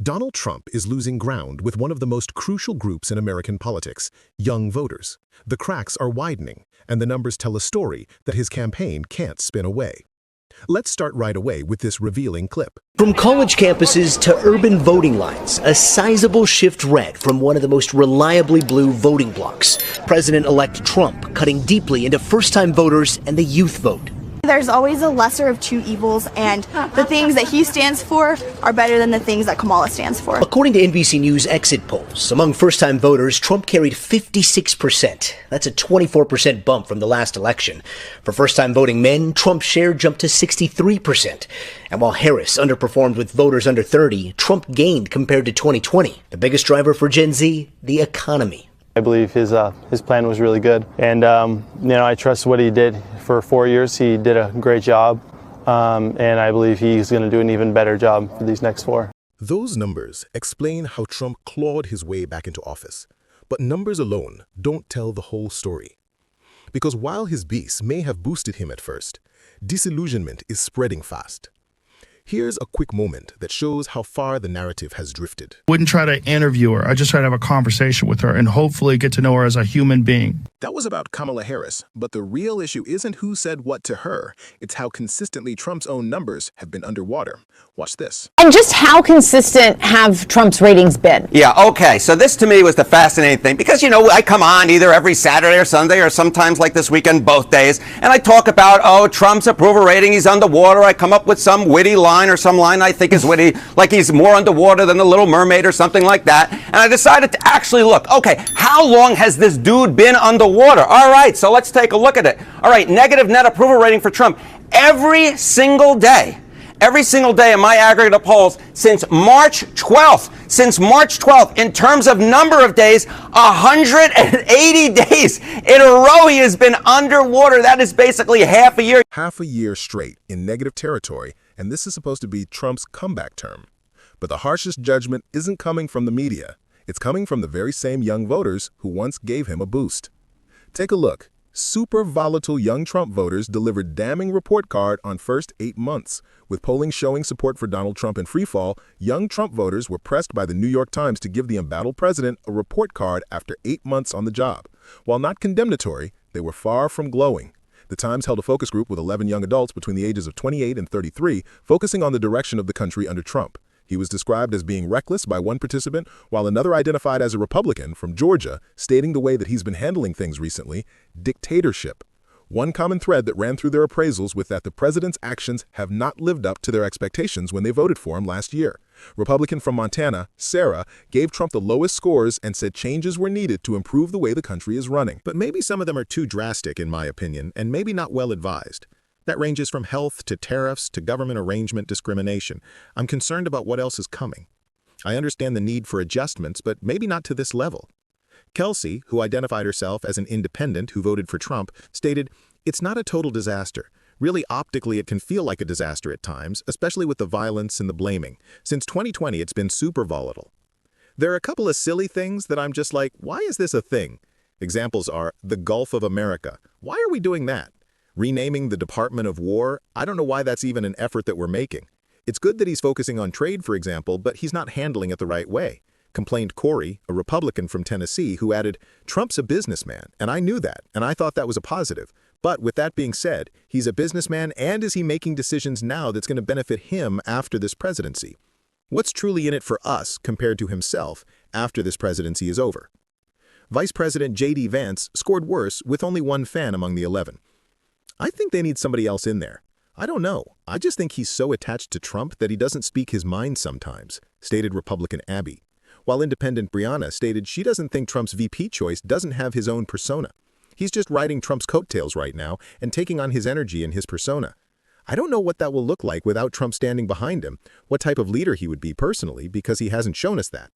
Donald Trump is losing ground with one of the most crucial groups in American politics, young voters. The cracks are widening, and the numbers tell a story that his campaign can't spin away. Let's start right away with this revealing clip. From college campuses to urban voting lines, a sizable shift red from one of the most reliably blue voting blocs. President-elect Trump cutting deeply into first-time voters and the youth vote. There's always a lesser of two evils, and the things that he stands for are better than the things that Kamala stands for. According to NBC News exit polls, among first-time voters, Trump carried 56%. That's a 24% bump from the last election. For first-time voting men, Trump's share jumped to 63%. And while Harris underperformed with voters under 30, Trump gained compared to 2020. The biggest driver for Gen Z, the economy. I believe his plan was really good, and I trust what he did for 4 years. He did a great job, and I believe he's going to do an even better job for these next 4. Those numbers explain how Trump clawed his way back into office. But numbers alone don't tell the whole story. Because while his base may have boosted him at first, disillusionment is spreading fast. Here's a quick moment that shows how far the narrative has drifted. Wouldn't try to interview her. I just try to have a conversation with her and hopefully get to know her as a human being. That was about Kamala Harris, but the real issue isn't who said what to her. It's how consistently Trump's own numbers have been underwater. Watch this. And just how consistent have Trump's ratings been? Yeah, okay. So this to me was the fascinating thing because, I come on either every Saturday or Sunday or sometimes like this weekend, both days, and I talk about, Trump's approval rating, he's underwater. I come up with some witty line or some line I think is witty, like he's more underwater than the Little Mermaid or something like that. And I decided to actually look, okay, how long has this dude been underwater? All right, so let's take a look at it. All right, negative net approval rating for Trump. Every single day in my aggregate polls since March 12th, in terms of number of days, 180 days in a row he has been underwater. That is basically half a year. Half a year straight in negative territory, and this is supposed to be Trump's comeback term. But the harshest judgment isn't coming from the media. It's coming from the very same young voters who once gave him a boost. Take a look. Super volatile young Trump voters delivered damning report card on first 8 months. With polling showing support for Donald Trump in freefall, young Trump voters were pressed by the New York Times to give the embattled president a report card after 8 months on the job. While not condemnatory, they were far from glowing. The Times held a focus group with 11 young adults between the ages of 28 and 33, focusing on the direction of the country under Trump. He was described as being reckless by one participant, while another identified as a Republican from Georgia, stating the way that he's been handling things recently, dictatorship. One common thread that ran through their appraisals was that the president's actions have not lived up to their expectations when they voted for him last year. Republican from Montana, Sarah, gave Trump the lowest scores and said changes were needed to improve the way the country is running. But maybe some of them are too drastic, in my opinion, and maybe not well advised. That ranges from health to tariffs to government arrangement discrimination. I'm concerned about what else is coming. I understand the need for adjustments, but maybe not to this level. Kelsey, who identified herself as an independent who voted for Trump, stated, "It's not a total disaster. Really, optically, it can feel like a disaster at times, especially with the violence and the blaming. Since 2020, it's been super volatile." There are a couple of silly things that I'm just like, why is this a thing? Examples are the Gulf of America. Why are we doing that? Renaming the Department of War, I don't know why that's even an effort that we're making. It's good that he's focusing on trade, for example, but he's not handling it the right way, complained Corey, a Republican from Tennessee, who added, "Trump's a businessman, and I knew that, and I thought that was a positive. But with that being said, he's a businessman, and is he making decisions now that's going to benefit him after this presidency? What's truly in it for us compared to himself after this presidency is over?" Vice President J.D. Vance scored worse with only one fan among the 11. I think they need somebody else in there. I don't know. I just think he's so attached to Trump that he doesn't speak his mind sometimes, stated Republican Abby. While independent Brianna stated she doesn't think Trump's VP choice doesn't have his own persona. He's just riding Trump's coattails right now and taking on his energy and his persona. I don't know what that will look like without Trump standing behind him, what type of leader he would be personally, because he hasn't shown us that.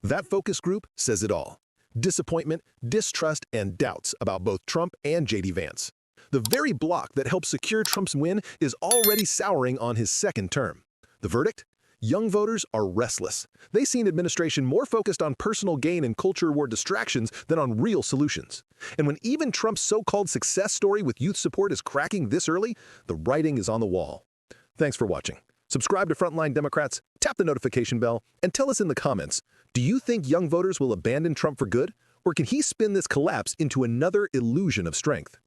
That focus group says it all. Disappointment, distrust, and doubts about both Trump and J.D. Vance. The very bloc that helped secure Trump's win is already souring on his second term. The verdict? Young voters are restless. They see an administration more focused on personal gain and culture war distractions than on real solutions. And when even Trump's so-called success story with youth support is cracking this early, the writing is on the wall. Thanks for watching. Subscribe to Frontline Democrats, tap the notification bell, and tell us in the comments, do you think young voters will abandon Trump for good, or can he spin this collapse into another illusion of strength?